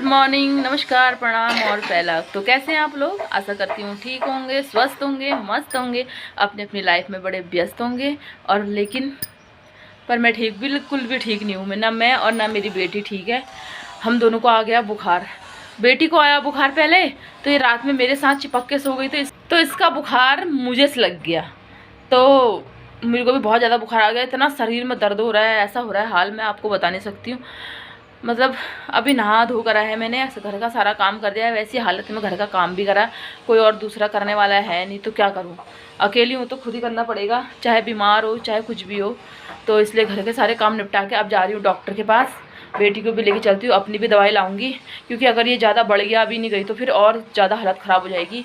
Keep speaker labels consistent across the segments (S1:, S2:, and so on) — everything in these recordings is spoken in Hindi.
S1: मॉर्निंग, नमस्कार, प्रणाम और पहला। तो कैसे हैं आप लोग? आशा करती हूँ ठीक होंगे, स्वस्थ होंगे, मस्त होंगे, अपनी अपनी लाइफ में बड़े व्यस्त होंगे। और पर मैं बिल्कुल भी ठीक नहीं हूँ। ना मैं और ना मेरी बेटी ठीक है। हम दोनों को आ गया बुखार। बेटी को आया बुखार पहले, तो ये रात में मेरे साथ चिपक के सो गई, तो इसका बुखार मुझे से लग गया। तो मेरे को भी बहुत ज़्यादा बुखार आ गया। इतना शरीर में दर्द हो रहा है, ऐसा हो रहा है हाल मैं आपको बता नहीं सकती हूँ। मतलब अभी नहा धो करा है मैंने, घर का सारा काम कर दिया है। वैसी हालत में घर का काम भी करा, कोई और दूसरा करने वाला है नहीं, तो क्या करूँ? अकेली हूँ तो खुद ही करना पड़ेगा, चाहे बीमार हो चाहे कुछ भी हो। तो इसलिए घर के सारे काम निपटा के अब जा रही हूँ डॉक्टर के पास। बेटी को भी लेके चलती हूँ, अपनी भी दवाई लाऊंगी, क्योंकि अगर ये ज़्यादा बढ़ गया अभी नहीं गई तो फिर और ज़्यादा हालत ख़राब हो जाएगी।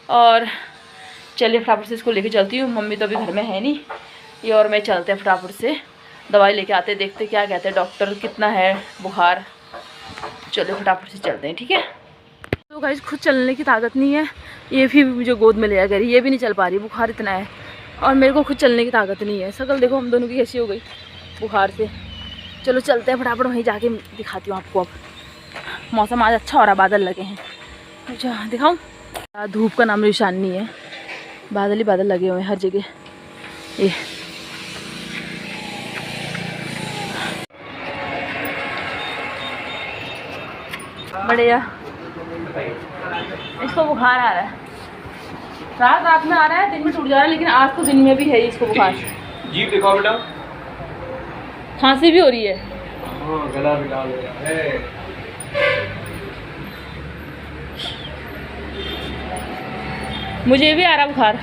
S1: और चलिए फटाफट से इसको लेके चलती हूँ। मम्मी तो अभी घर में है नहीं, ये और मैं चलते हैं फटाफट से, दवाई लेके आते, देखते क्या कहते हैं डॉक्टर, कितना है बुखार। चलो फटाफट से चलते हैं, ठीक है। तो गाइस खुद चलने की ताकत नहीं है, ये भी मुझे गोद में ले आ गई, ये भी नहीं चल पा रही, बुखार इतना है। और मेरे को खुद चलने की ताकत नहीं है। शक्ल देखो हम दोनों की कैसी हो गई बुखार से। चलो चलते हैं फटाफट, वहीं जाके दिखाती हूँ आपको। अब मौसम आज अच्छा हो रहा, बादल लगे हैं। अच्छा दिखाऊँ? धूप का नाम निशान नहीं है, बादल ही बादल लगे हुए हैं हर जगह। ये बढ़िया। इसको बुखार आ रहा है, रात में आ रहा है, दिन में टूट जा रहा है, लेकिन आज तो दिन में भी है इसको बुखार।
S2: जी दिखाओ बेटा।
S1: खांसी भी हो रही है।
S2: हाँ, गला भी लाल हो रहा है।
S1: मुझे भी आ रहा बुखार,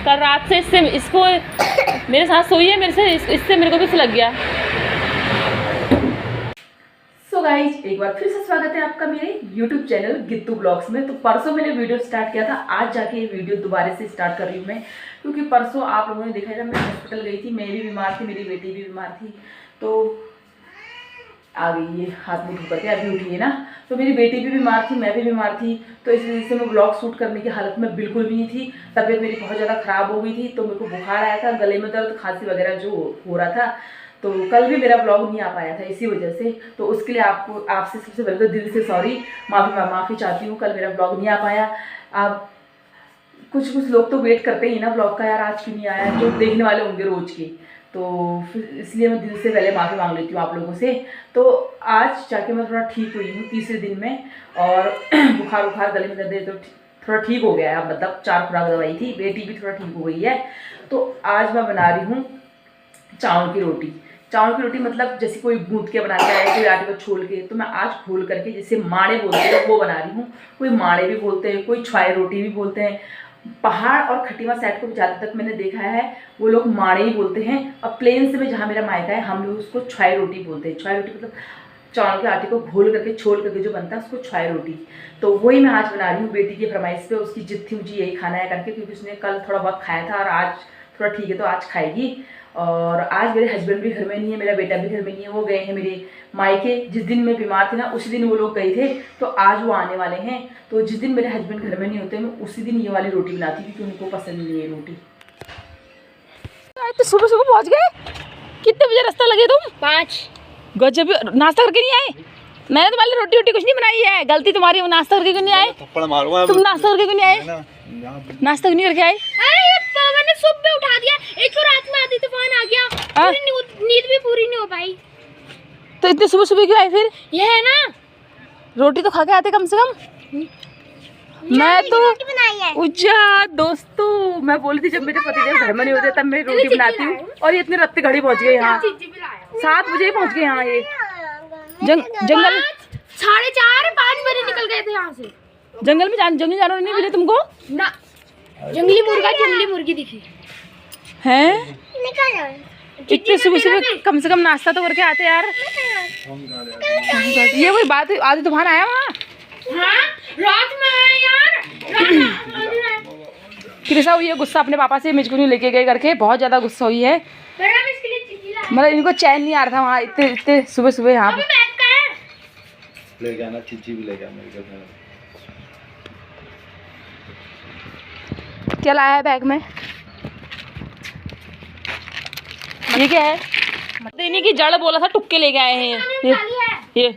S1: कल रात से इसको मेरे साथ सोई है, इससे मेरे को भी लग गया। सो गाइज एक बार फिर से स्वागत है आपका मेरे YouTube चैनल गित्तू ब्लॉग्स में। तो परसों मैंने वीडियो स्टार्ट किया था, आज जाके ये वीडियो दोबारा से स्टार्ट कर रही हूँ मैं, क्योंकि परसों आप लोगों ने देखा जब मैं हॉस्पिटल गई थी, मैं भी बीमार थी, मेरी बेटी भी बीमार थी। तो आ गई ये हाथ में धोकर के, अभी उठी है ना। तो मेरी बेटी भी बीमार थी, मैं भी बीमार थी, तो इस वजह से मैं ब्लॉग शूट करने की हालत में बिल्कुल भी नहीं थी। तबीयत मेरी बहुत ज़्यादा ख़राब हो गई थी, तो मेरे को बुखार आया था, गले में दर्द, खांसी वगैरह जो हो रहा था। तो कल भी मेरा ब्लॉग नहीं आ पाया था इसी वजह से। तो उसके लिए आपसे सबसे पहले तो दिल से सॉरी, माफ़ी चाहती हूँ, कल मेरा ब्लॉग नहीं आ पाया। आप कुछ लोग तो वेट करते ही ना ब्लॉग का, यार आज क्यों नहीं आया, जो देखने वाले होंगे रोज़ के। तो फिर इसलिए मैं दिल से पहले माफ़ी मांग लेती हूँ आप लोगों से। तो आज जाके मैं थोड़ा ठीक हुई हूँ तीसरे दिन में, और बुखार गले में दर्द तो थोड़ा ठीक हो गया है। मतलब 4 खुराक दवाई थी, बेटी भी थोड़ा ठीक हो गई है। तो आज मैं बना रही हूँ चावल की रोटी। चावल की रोटी मतलब जैसे कोई गूंथ के बनाता है, कोई आटे को छोल के, तो मैं आज घोल करके, जैसे माड़े बोलते हैं वो बना रही हूँ। कोई माड़े भी बोलते हैं, कोई छुआई रोटी भी बोलते हैं। पहाड़ और खटीमा साइड को ज़्यादा तक मैंने देखा है वो लोग माड़े ही बोलते हैं, और प्लेन से में जहाँ मेरा मायका है हम लोग उसको छुआई रोटी बोलते हैं। छुआई रोटी मतलब चावल के आटे को घोल करके छोल करके जो बनता है उसको छुआई रोटी। तो वही मैं आज बना रही हूँ बेटी की फरमाइश पे। उसकी जिद थी मुझे यही खाना है करके, क्योंकि उसने कल थोड़ा बहुत खाया था और आज थोड़ा ठीक है तो आज खाएगी। और आज मेरे हस्बैंड भी घर में नहीं है, मेरा बेटा भी घर में नहीं है, वो गए हैं मेरे मायके। जिस दिन मैं बीमार थी ना उसी दिन वो लोग गए थे, तो आज वो आने वाले हैं। तो जिस दिन मेरे हस्बैंड घर में नहीं होते मैं उसी दिन ये वाली रोटी बनाती हूँ, क्योंकि उनको पसंद नहीं है रोटी। तो सुबह पहुँच गए? कितने बजे रास्ता लगे तुम? 5। गजब, नाश्ता करके नहीं आए? मैंने तुम्हारे रोटी कुछ नहीं बनाई है, गलती तुम्हारी। नाश्ता करके क्यों नहीं आए?
S2: थप्पड़ मारूंगा।
S1: तुम नाश्ता करके क्यों नहीं आए? नाश्ता क्यों नहीं करके आए?
S3: मैंने सुबह उठा दिया, एक तो रात में आधी तूफान आ गया, नींद भी पूरी नहीं हो पाई।
S1: तो इतने सुबह क्यों आए फिर?
S3: ये है ना,
S1: रोटी तो खा के आते कम से कम। मैं तो उज्जा दोस्तों, मैं बोली थी जब मेरे पतिदेव घर में नहीं होते तब मैं रोटी बनाती हूँ, और ये इतने रात घड़ी पहुँच गए यहाँ, 7 बजे पहुँच गए यहाँ। ये जंगल
S3: 4:30-5 बजे निकल गए थे यहाँ से।
S1: जंगल में जंगली जानवर नहीं मिले तुमको
S3: ना? जंगली मुर्गी दिखी
S1: हैं? इतने सुबह कम से कम नाश्ता तो करके आते यार। ये कोई बात, आधी तूफान आया वहाँ?
S3: हाँ, रात में है यार।
S1: कृषा हुई है गुस्सा अपने पापा से, मुझको नहीं लेके गए करके, बहुत ज्यादा गुस्सा हुई है। मतलब इनको चैन नहीं आ रहा था वहाँ इतने सुबह यहाँ।
S2: लेके आना, चिज्जी भी लेके आना।
S1: क्या लाया है बैग में? ये क्या है? इन्हीं की जड़ बोला था, टुक्के लेके आए हैं ये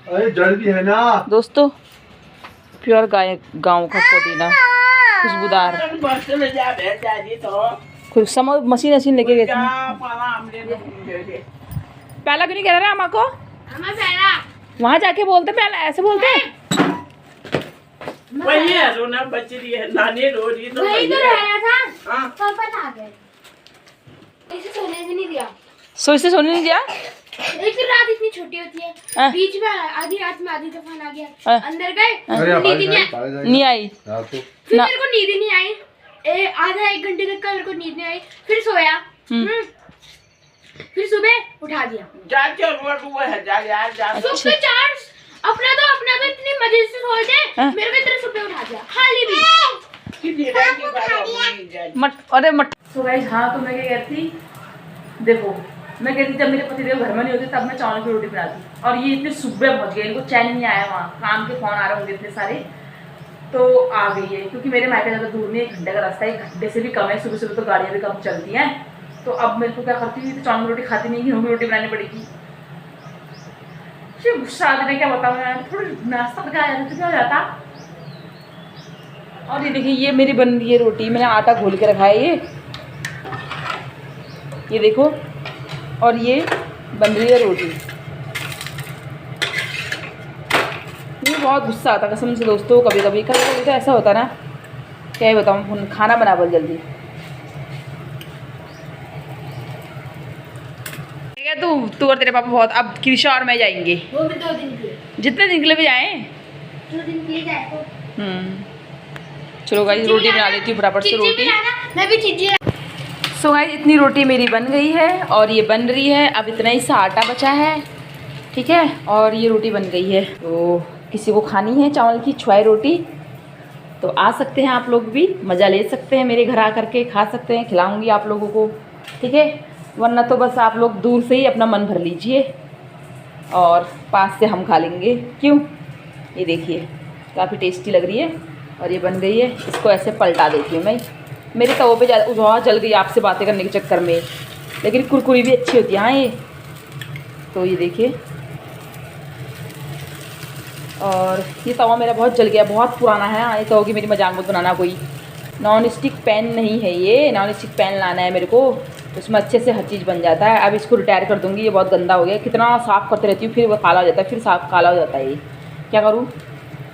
S2: अरे जड़ भी है ना।
S1: दोस्तों प्योर गाँव का पुदीना, खुशबूदार। मशीन लेके गए थे। पहला क्यों नहीं कह रहा अम्मा को? वहाँ जाके बोलते पहला, ऐसे बोलते हैं।
S4: वही है रोना बच रही है, नानी रो रही तो
S3: वही तो रह रहा था।
S4: हाँ।
S3: पापा आ गए, इसे सोने भी नहीं दिया।
S1: इसे सोने नहीं दिया।
S3: एक तो रात इतनी छोटी होती है,
S1: हाँ।
S3: बीच में आधी रात में आधी तूफान आ गया,
S1: हाँ।
S3: अंदर गए,
S2: अरे
S3: नींद ही
S1: नहीं आई।
S3: फिर मेरे को नींद ही नहीं आई। आधा एक घंटे तक का मेरे को नींद नहीं आई, फिर सोया। फिर सुबह उठा दिया।
S4: जाके हुआ है जा यार जा।
S3: सुबह 4 अपना तो इतने मजे से सोए थे,
S1: हाँ।
S3: मेरे को इतना सुबह उठा दिया खाली भी।
S1: अरे तो गाइस, हाँ तो मैं क्या कहती, देखो मैं कहती जब मेरे पतिदेव घर में नहीं होते तब मैं चावल की रोटी बनाती, और ये इतने सुबह पहुंच गए, इनको चैन नहीं आया, वहाँ काम के फोन आ रहे होंगे इतने सारे, तो आ गई है। क्योंकि मेरे मायके ज़्यादा दूर नहीं, 1 घंटे का रास्ता है, 1 घंटे से भी कम है। सुबह सुबह तो गाड़ियाँ भी कम चलती हैं, तो अब मेरे को क्या करती हुई तो चावल की रोटी खाती नहीं, गेहूँ की रोटी बनानी पड़ेगी। फिर गुस्सा आते क्या बताऊँ यार, थोड़ा नाश्ता करके आ जाता तो क्या हो जाता। और ये देखिए, ये मेरी बन रही है रोटी, मैंने आटा घोल के रखा है ये देखो, और ये बन रही है रोटी। मुझे बहुत गुस्सा आता कसम से दोस्तों, कभी कभी तो ऐसा होता ना, क्या ही बताऊँ, खाना बना बोल जल्दी। तू और तेरे पापा बहुत, अब कृषा और मैं जाएंगे,
S3: वो भी 2 दिन के लिए,
S1: जितने दिन के लिए भी जाएं।
S3: 2 दिन के लिए जाए तो
S1: चलो गाइस, रोटी बना लेती हूँ फटाफट से रोटी।
S3: मैं भी चीज़ें।
S1: सो गाइस, इतनी रोटी मेरी बन गई है और ये बन रही है, अब इतना ही सा आटा बचा है, ठीक है, और ये रोटी बन गई है। तो किसी को खानी है चावल की छुआई रोटी तो आ सकते हैं आप लोग भी, मज़ा ले सकते हैं, मेरे घर आ करके खा सकते हैं, खिलाऊंगी आप लोगों को, ठीक है। वरना तो बस आप लोग दूर से ही अपना मन भर लीजिए और पास से हम खा लेंगे, क्यों। ये देखिए काफ़ी टेस्टी लग रही है और ये बन गई है। इसको ऐसे पलटा देती हूँ मैं, मेरे तवो पे ज़्यादा जल गई आपसे बातें करने के चक्कर में, लेकिन कुरकुरी भी अच्छी होती है। हाँ ये तो ये देखिए, और ये तवा मेरा बहुत जल गया, बहुत पुराना है। हाँ, ये तवा की मेरी मजाक मत बनाना, कोई नॉन स्टिक पैन नहीं है ये, नॉन स्टिक पैन लाना है मेरे को, उसमें अच्छे से हर चीज़ बन जाता है। अब इसको रिटायर कर दूँगी, ये बहुत गंदा हो गया, कितना साफ़ करते रहती हूँ फिर वो काला हो जाता है, फिर साफ काला हो जाता है, ये क्या करूँ।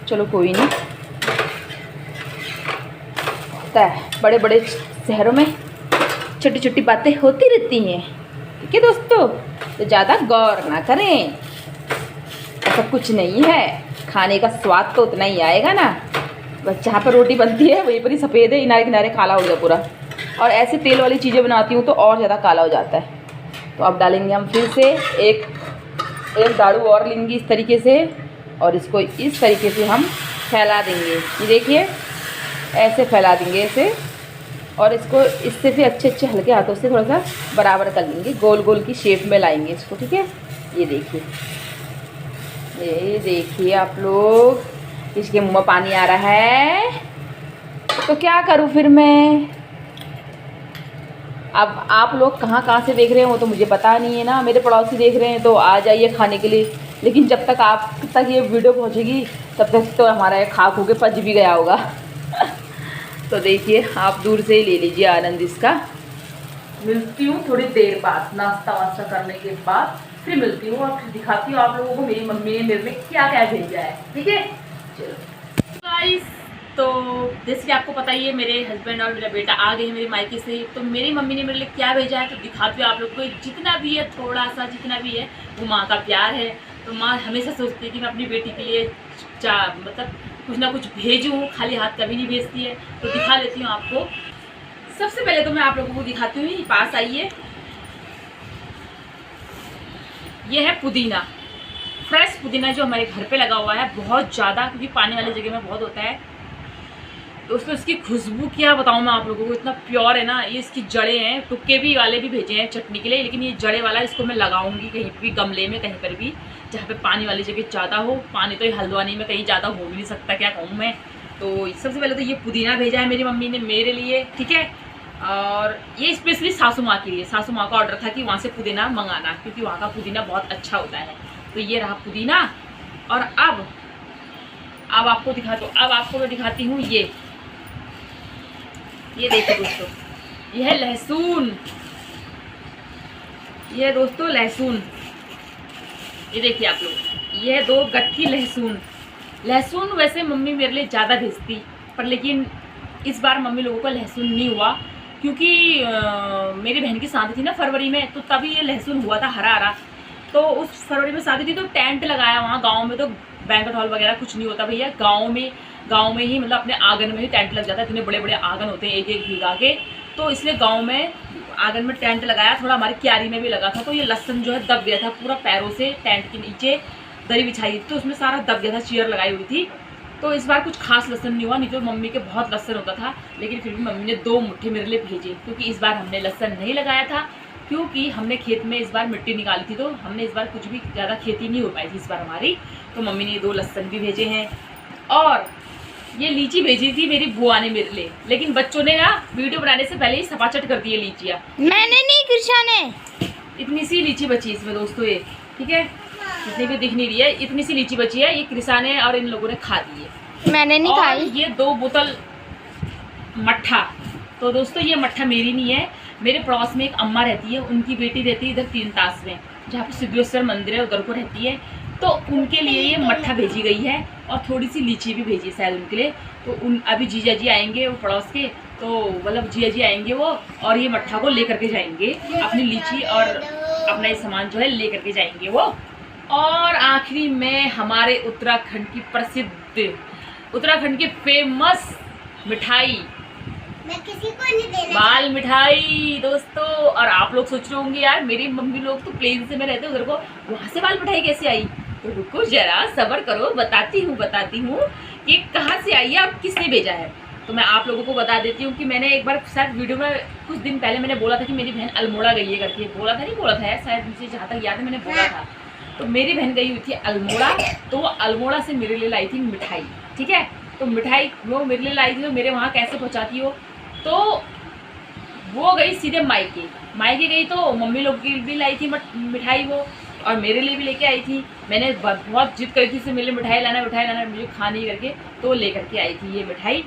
S1: चलो कोई नहीं, होता है, बड़े बड़े शहरों में छोटी छोटी बातें होती रहती हैं, ठीक है दोस्तों, तो ज़्यादा गौर ना करें, ऐसा कुछ नहीं है, खाने का स्वाद तो उतना ही आएगा ना, बस जहाँ पर रोटी बनती है वहीं पर ही सफ़ेद है, किनारे किनारे काला हो गया पूरा। और ऐसे तेल वाली चीज़ें बनाती हूँ तो और ज़्यादा काला हो जाता है। तो अब डालेंगे हम फिर से एक दाड़ू और लेंगे इस तरीके से, और इसको इस तरीके से हम फैला देंगे, ये देखिए ऐसे फैला देंगे ऐसे, और इसको इससे फिर अच्छे हल्के हाथों से थोड़ा सा बराबर कर लेंगे, गोल गोल की शेप में लाएंगे इसको, ठीक है। ये देखिए आप लोग, इसके मुंह में पानी आ रहा है, तो क्या करूं फिर मैं। अब आप लोग कहाँ से देख रहे हैं वो तो मुझे पता नहीं है ना, मेरे पड़ोसी देख रहे हैं तो आ जाइए खाने के लिए, लेकिन जब तक आप तक ये वीडियो पहुंचेगी तब तक तो हमारा ये खा खू के पच भी गया होगा। तो देखिए आप दूर से ही ले लीजिए आनंद इसका। मिलती हूँ थोड़ी देर बाद, नाश्ता वास्ता करने के बाद फिर मिलती हूँ और फिर दिखाती हूँ आप लोगों को मेरी मम्मी ने मेरे लिए क्या क्या भेजा है, ठीक है। चलो गाइस, तो जैसे कि आपको पता ही है मेरे हस्बैंड और मेरा बेटा आ गए हैं मेरे मायके से, तो मेरी मम्मी ने मेरे लिए क्या भेजा है तो दिखाती हूँ आप लोग को। जितना भी है थोड़ा सा जितना भी है वो माँ का प्यार है, तो माँ हमेशा सोचती है कि मैं अपनी बेटी के लिए मतलब कुछ ना कुछ भेजूँ, खाली हाथ कभी नहीं भेजती है। तो दिखा लेती हूँ आपको। सबसे पहले तो मैं आप लोगों को दिखाती हूँ, पास आइए, ये है पुदीना, फ्रेश पुदीना जो हमारे घर पे लगा हुआ है, बहुत ज़्यादा, क्योंकि पानी वाली जगह में बहुत होता है। दोस्तों इसकी खुशबू क्या बताऊँ मैं आप लोगों को, इतना प्योर है ना। ये इसकी जड़ें हैं, टुक्के भी वाले भी भेजे हैं चटनी के लिए, लेकिन ये जड़े वाला इसको मैं लगाऊंगी कहीं भी, गमले में कहीं पर भी जहाँ पे पानी वाली जगह ज़्यादा हो। पानी तो ये हल्द्वानी में कहीं ज़्यादा हो भी नहीं सकता, क्या कहूँ मैं। तो सबसे पहले तो ये पुदीना भेजा है मेरी मम्मी ने मेरे लिए, ठीक है। और ये स्पेशली सासू माँ के लिए, सासू माँ का ऑर्डर था कि वहाँ से पुदीना मंगाना, क्योंकि वहाँ का पुदीना बहुत अच्छा होता है। तो ये रहा पुदीना। और अब आपको मैं दिखाती हूँ ये देखिए दोस्तों, ये है लहसुन, ये दोस्तों लहसुन, ये देखिए आप लोग, ये है 2 गट्ठी लहसुन। वैसे मम्मी मेरे लिए ज़्यादा भेजती, पर लेकिन इस बार मम्मी लोगों का लहसुन नहीं हुआ, क्योंकि मेरी बहन की शादी थी ना फरवरी में, तो तभी ये लहसुन हुआ था हरा। तो उस फरवरी में शादी थी तो टेंट लगाया वहाँ गांव में, तो बैंक्वेट हॉल वगैरह कुछ नहीं होता भैया, गांव में ही मतलब अपने आंगन में ही टेंट लग जाता है। इतने बड़े बड़े आंगन होते हैं, एक बीघा के, तो इसलिए गांव में आंगन में टेंट लगाया। थोड़ा हमारी क्यारी में भी लगा था, तो ये लहसुन जो है दब गया था पूरा पैरों से। टेंट के नीचे दरी बिछाई थी तो उसमें सारा दब गया था, चेयर लगाई हुई थी। तो इस बार कुछ खास लहसुन नहीं हुआ, नहीं तो मम्मी के बहुत लहसुन होता था। लेकिन फिर भी मम्मी ने 2 मुट्ठी मेरे लिए भेजे, क्योंकि इस बार हमने लहसुन नहीं लगाया था, क्योंकि हमने खेत में इस बार मिट्टी निकाली थी, तो हमने इस बार कुछ भी ज़्यादा खेती नहीं हो पाई थी इस बार हमारी। तो मम्मी ने 2 लहसुन भी भेजे हैं। और ये लीची भेजी थी मेरी बुआ ने मेरे लिए, लेकिन बच्चों ने ना वीडियो बनाने से पहले ही सपाचट कर दिए लीचियाँ।
S3: मैंने नहीं, कृषा ने।
S1: इतनी सी लीची बची इसमें दोस्तों, ये ठीक है, जितनी भी दिख नहीं रही है, इतनी सी लीची बची है। ये कृषा ने और इन लोगों ने खा दी है,
S3: मैंने नहीं खाई।
S1: ये 2 बोतल मट्ठा। तो दोस्तों ये मट्ठा मेरी नहीं है, मेरे पड़ोस में एक अम्मा रहती है, उनकी बेटी रहती है इधर 3 तास में, जहाँ पर सिद्धेश्वर मंदिर है, उधर को रहती है। तो उनके लिए ये मट्ठा भेजी गई है, और थोड़ी सी लीची भी भेजी है शायद उनके लिए। तो अभी जीजा जी आएंगे वो पड़ोस के, तो मतलब जीजा जी आएंगे वो, और ये मट्ठा को लेकर के जाएंगे, अपनी लीची और अपना ये सामान जो है लेकर के जाएंगे वो। और आखिरी में हमारे उत्तराखंड की प्रसिद्ध, उत्तराखंड की फेमस मिठाई,
S3: मैं किसी को नहीं देना,
S1: बाल मिठाई दोस्तों। और आप लोग सोच रहे होंगे यार मेरी मम्मी लोग तो प्लेन से में रहते उधर को, वहाँ से बाल मिठाई कैसे आई? तो रुको जरा सब्र करो, बताती हूँ कि कहाँ से आई है और किसने भेजा है। तो मैं आप लोगों को बता देती हूँ कि मैंने एक बार शायद वीडियो में कुछ दिन पहले मैंने बोला था कि मेरी बहन अल्मोड़ा गई है करके, बोला था यार शायद, मुझे जहाँ तक याद है मैंने बोला था। तो मेरी बहन गई हुई थी अल्मोड़ा, तो वो अल्मोड़ा से मेरे लिए लाई थी मिठाई, ठीक है। तो मिठाई वो मेरे लिए लाई थी, तो मेरे वहाँ कैसे पहुँचाती हो? तो वो गई सीधे मायके गई, तो मम्मी लोग की भी लाई थी मिठाई वो, और मेरे लिए भी लेके आई थी। मैंने बहुत जिद करी थी इससे मेरे लिए मिठाई लाना मुझे खानी करके, तो लेकर के आई थी ये मिठाई।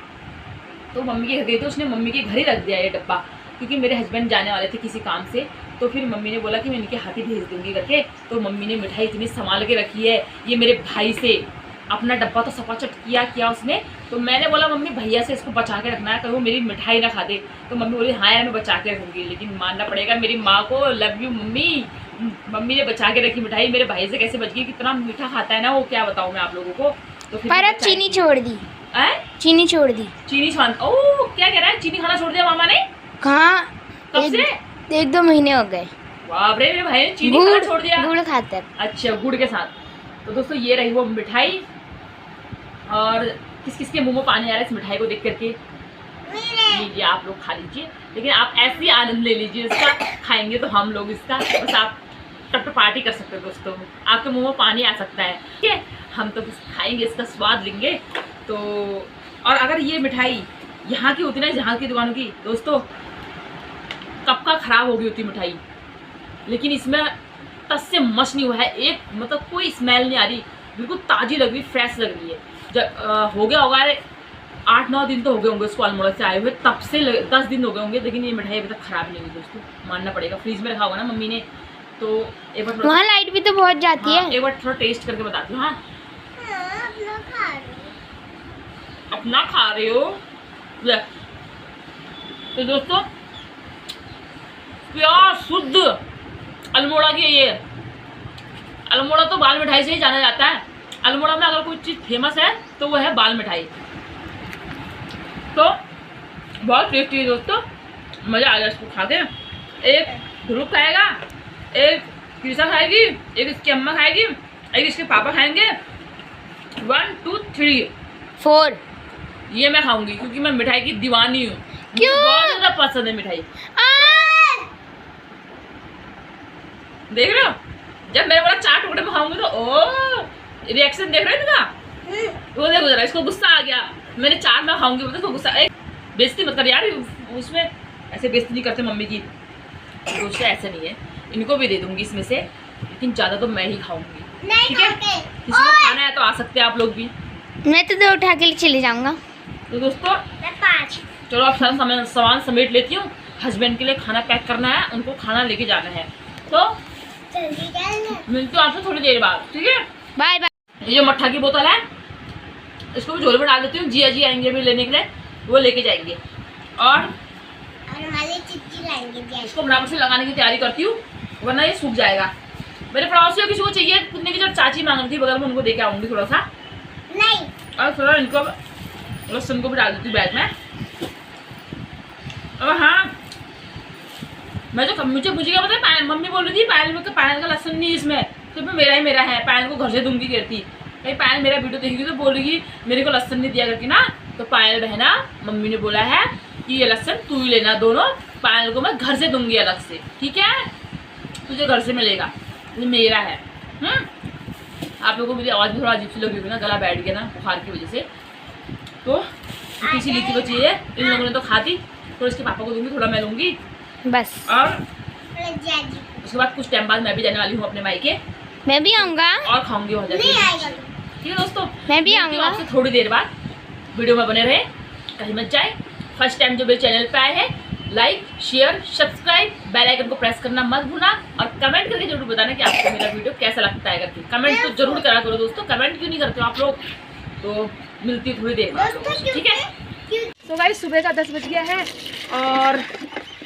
S1: तो मम्मी के घर गई तो उसने मम्मी के घर ही रख दिया ये डब्बा, क्योंकि मेरे हस्बैंड जाने वाले थे किसी काम से। तो फिर मम्मी ने बोला कि मैं इनके हाथ ही भेज दूँगी करके, तो मम्मी ने मिठाई इतनी संभाल के रखी है। ये मेरे भाई से अपना डब्बा तो सपाचट किया उसने। तो मैंने बोला मम्मी भैया से इसको बचा के रखना है, कहीं वो मेरी मिठाई ना खा दे। तो मम्मी बोली हाँ यार मैं बचा के रखूँगी, लेकिन मानना पड़ेगा मेरी माँ को, लव यू मम्मी ने बचा के रखी मिठाई। मेरे भाई से कैसे बच गई, कितना मीठा खाता है ना वो, क्या बताऊँ मैं आप लोगों को। तो फिर
S3: पर अब चीनी छोड़ दी, चीनी छोड़ दी।
S1: चीनी ओह क्या कह रहा है, चीनी खाना छोड़ दिया मामा ने?
S3: कहाँ,
S1: कब से?
S3: 1-2 महीने हो गए।
S1: बाप रे, मेरे भाई ने चीनी खाना छोड़ दिया।
S3: गुड़ खाते।
S1: अच्छा, गुड़ के साथ। तो दोस्तों ये रही वो मिठाई, और किस किस के मुंह में पानी आ रहा है इस मिठाई को देख करके। लीजिए आप लोग खा लीजिए, लेकिन आप ऐसे ही आनंद ले लीजिए इसका, खाएंगे तो हम लोग इसका बस आप तब पार्टी कर सकते हो दोस्तों, आपके मुंह में पानी आ सकता है, ठीक है। हम तो बस खाएंगे, इसका स्वाद लेंगे। तो और अगर ये मिठाई यहाँ की होती ना, जहाँ की दुकानों की दोस्तों, कब का खराब हो गई होती मिठाई, लेकिन इसमें टस से मच नहीं हुआ है, एक मतलब कोई स्मेल नहीं आ रही, बिल्कुल ताज़ी लग रही, फ्रेश लग रही है। जब हो गया होगा 8-9 दिन तो हो गए होंगे उसको अल्मोड़ा से आए हुए, तब से 10 दिन हो गए होंगे, लेकिन ये मिठाई अभी तक खराब नहीं हुई दोस्तों, मानना पड़ेगा। फ्रीज में रखा होगा ना मम्मी ने, तो एक बार
S3: वहाँ लाइट भी तो बहुत जाती है।
S1: एक बार थोड़ा टेस्ट करके बताती हूँ। हाँ अपना खा रहे हो। तो दोस्तों प्योर शुद्ध अल्मोड़ा की ये, अल्मोड़ा तो बाल मिठाई से ही जाना जाता है। अल्मोड़ा में अगर कोई चीज़ फेमस है तो वो है बाल मिठाई। तो बहुत टेस्टी है दोस्तों, मज़ा आ गया इसको खा के। एक ध्रुव खाएगा, एक कृषा खाएगी, एक इसकी अम्मा खाएगी, एक इसके पापा खाएंगे। 1 2 3 4 ये मैं खाऊंगी, क्योंकि मैं मिठाई की दीवानी हूँ।
S3: क्यों?
S1: बहुत ज़्यादा पसंद है मिठाई। देख रहे हो, जब मेरे वाला 4 टुकड़े में खाऊंगी तो ओ रिएक्शन देख रहे हो इनका। वो देखो जरा, इसको गुस्सा आ गया, मैंने 4 में खाऊंगी, मतलब इसको गुस्सा। बेइज्जती मत कर यार, उसमें ऐसे बेइज्जती नहीं करते मम्मी की। दोस्तों ऐसे नहीं है, इनको भी दे दूंगी इसमें से, लेकिन ज़्यादा तो मैं ही खाऊंगी। ठीक है, किसी को खाना है तो आ सकते हैं आप लोग भी।
S3: मैं तो 2 उठा के चले जाऊंगा।
S1: तो दोस्तों
S3: मैं 5।
S1: चलो आप सारा सामान समेट लेती हूँ। हस्बैंड के लिए खाना पैक करना है, उनको खाना लेके जाना है, तो मिलती हूँ आपसे थोड़ी देर बाद। ठीक है,
S3: बाय बाय।
S1: ये जो मट्ठा की बोतल है इसको भी झोले में डाल देती हूँ। जिया जी आएंगे भी लेने के लिए, वो लेके जाएंगे। और इसको बराबर से लगाने की तैयारी करती हूँ, वरना ये सूख जाएगा। मेरे पड़ोसियों किसी को चाहिए कुत्ते की, जब चाची मांग रही थी बगल में, उनको देके आऊँगी थोड़ा सा।
S3: नहीं,
S1: और थोड़ा इनको लहसुन को भी डाल देती हूँ बैग में। अब हाँ, मैं तो मुझे क्या पता है, मम्मी बोल रही थी पायल का लहसुन नहीं इसमें, तो मेरा ही मेरा है, पायल को घर से दूंगी कहती। भाई पायल मेरा वीडियो देखेगी तो बोलेगी मेरे को लहसुन नहीं दिया करके ना। तो पायल बहना, मम्मी ने बोला है कि ये लहसुन तू ही लेना दोनों, पायल को मैं घर से दूंगी अलग से। ठीक है, तुझे घर से मिलेगा, ये मेरा है। आप लोगों को मेरी आवाज़ भी थोड़ा अजीब सी लगी होगी ना, गला बैठ गया ना बुखार की वजह से। तो किसी लीची को चाहिए, इन लोगों ने तो खाती, तो इसके पापा को दूंगी, थोड़ा मैं लूँगी
S3: बस।
S1: और उसके बाद कुछ टाइम बाद मैं भी जाने वाली हूँ अपने मायके,
S3: मैं भी आऊँगा
S1: और खाऊंगी वहाँ जाके। ठीक है दोस्तों,
S3: मैं भी
S1: मिलती हूँ
S3: आऊँगा।
S1: आपसे थोड़ी देर बाद। वीडियो में बने रहे, कहीं मत जाए। फर्स्ट टाइम जो मेरे चैनल पे आए हैं, like share subscribe, bell icon को प्रेस करना मत भूलना, और कमेंट करके जरूर बताना कि आपको मेरा वीडियो कैसा लगता है करके। कमेंट तो जरूर करा करो दोस्तों, कमेंट क्यों नहीं करते हो आप लोग। तो मिलती है थोड़ी देर बाद, ठीक है। तो गाइस सुबह का 10 बज गया है, और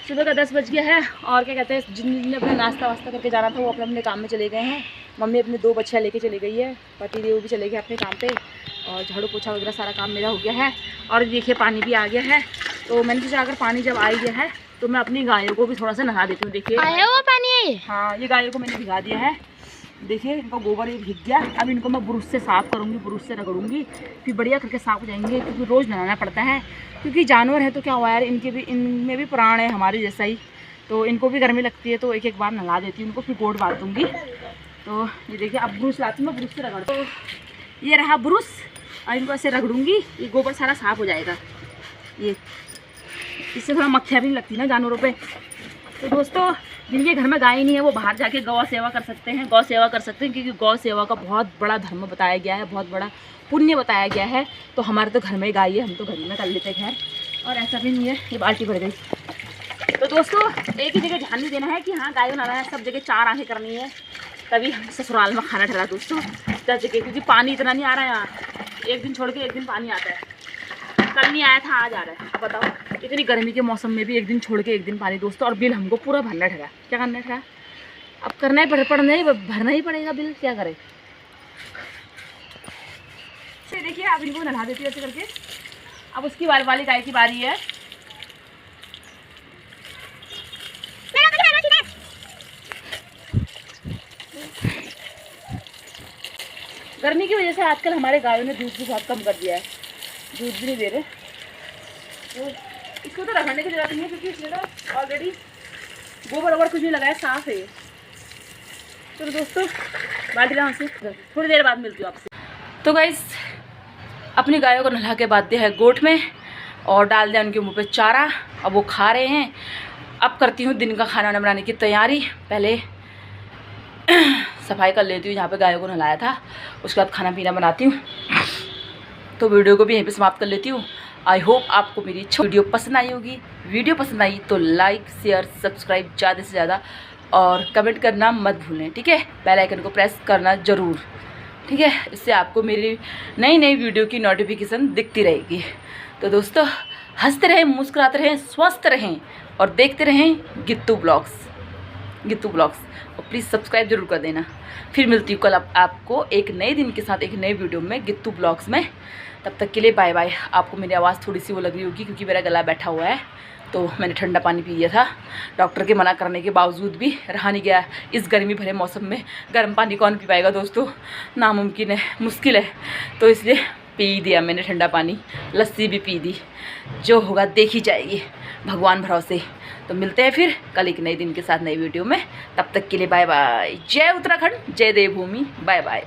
S1: सुबह का 10 बज गया है, और क्या कहते हैं, जिनने अपना नाश्ता वास्ता करके जाना था वो अपने अपने काम में चले गए हैं। मम्मी अपने 2 बच्चियाँ लेके चली गई है, पति देव भी चले गए अपने काम पे, और झाड़ू पोछा वगैरह सारा काम मेरा हो गया है। और देखिए पानी भी आ गया है, तो मैंने सोचा अगर पानी जब आ गया है तो मैं अपनी गायों को भी थोड़ा सा नहा देती हूँ। देखिए
S3: आया हुआ पानी है।
S1: हाँ, ये गायों को मैंने भिगा दिया है, देखिए इनका गोबर ये भीग गया। अब इनको मैं ब्रश से साफ़ करूँगी, ब्रश से रगड़ूंगी, फिर बढ़िया करके साफ़ हो जाएंगे, क्योंकि रोज़ नहाना पड़ता है। क्योंकि जानवर है तो क्या हुआ यार, इनमें भी प्राण है हमारे जैसा ही, तो इनको भी गर्मी लगती है, तो एक बार नहा देती हूँ उनको, फिर गोड़ बांध दूँगी। तो ये देखिए अब ब्रश लाती हूँ, मैं ब्रश से रगड़, तो ये रहा ब्रश, और इनको ऐसे रगड़ूंगी, ये गोबर सारा साफ़ हो जाएगा। ये इससे थोड़ा मक्खियाँ भी नहीं लगती ना जानवरों पे। तो दोस्तों जिनके घर में गाय नहीं है वो बाहर जाके गौ सेवा कर सकते हैं, गौ सेवा कर सकते हैं, क्योंकि गौ सेवा का बहुत बड़ा धर्म बताया गया है, बहुत बड़ा पुण्य बताया गया है। तो हमारे तो घर में गाय है, हम तो घर में कर लेते हैं खैर, और ऐसा भी नहीं है। ये बाल्टी भर गई। तो दोस्तों एक ही जगह ध्यान नहीं देना है कि हाँ गाय बनाना है, सब जगह 4 आंखें करनी है, तभी हम ससुराल में खाना ठहरा दोस्तों, सब जगह। क्योंकि पानी इतना नहीं आ रहा है यहाँ, एक दिन छोड़ के एक दिन पानी आता है। कल नहीं आया था, आज आ रहा है। अब बताओ, इतनी गर्मी के मौसम में भी एक दिन छोड़ के एक दिन पानी दोस्तों, और बिल हमको पूरा भरना ठहरा। क्या करना ठहरा, अब करना ही भरना ही पड़ेगा बिल, क्या करें। से देखिए अब इनको नहा देती है ऐसे करके। अब उसकी वाली गाय की बारी है। गर्मी की वजह से आजकल हमारे गायों ने दूध भी बहुत कम कर दिया है, दूध भी नहीं दे रहे। तो इसको तो रखने की जरूरत नहीं है, क्योंकि इसमें तो ऑलरेडी गोबर वोबर कुछ नहीं लगाया, साफ है। तो दोस्तों बाल्टी यहाँ से थोड़ी देर बाद मिलती हूँ आपसे। तो गाइस अपनी गायों को नहला के बांध दिया है गोठ में, और डाल दिया उनके मुँह पे चारा, अब वो खा रहे हैं। अब करती हूँ दिन का खाना बनाने की तैयारी। पहले सफाई कर लेती हूँ जहाँ पे गायों को नहलाया था, उसके बाद खाना पीना बनाती हूँ। तो वीडियो को भी यहीं पे समाप्त कर लेती हूँ। आई होप आपको मेरी वीडियो पसंद आई होगी। वीडियो पसंद आई तो लाइक शेयर सब्सक्राइब ज़्यादा से ज़्यादा, और कमेंट करना मत भूलें, ठीक है। बेल आइकन को प्रेस करना ज़रूर, ठीक है। इससे आपको मेरी नई वीडियो की नोटिफिकेशन दिखती रहेगी। तो दोस्तों हंसते रहें, मुस्कुराते रहें, स्वस्थ रहें, और देखते रहें गित्तू ब्लॉग्स। और प्लीज़ सब्सक्राइब जरूर कर देना। फिर मिलती हूँ कल आपको एक नए दिन के साथ, एक नए वीडियो में गित्तू ब्लॉग्स में। तब तक के लिए बाय बाय। आपको मेरी आवाज़ थोड़ी सी वो लग रही होगी, क्योंकि मेरा गला बैठा हुआ है, तो मैंने ठंडा पानी पी लिया था। डॉक्टर के मना करने के बावजूद भी रहा नहीं गया। इस गर्मी भरे मौसम में गर्म पानी कौन पी पाएगा दोस्तों, नामुमकिन है, मुश्किल है। तो इसलिए पी दिया मैंने ठंडा पानी, लस्सी भी पी दी। जो होगा देखी जाएगी भगवान भरोसे। तो मिलते हैं फिर कल एक नए दिन के साथ नई वीडियो में। तब तक के लिए बाय बाय। जय उत्तराखंड, जय देवभूमि, बाय बाय।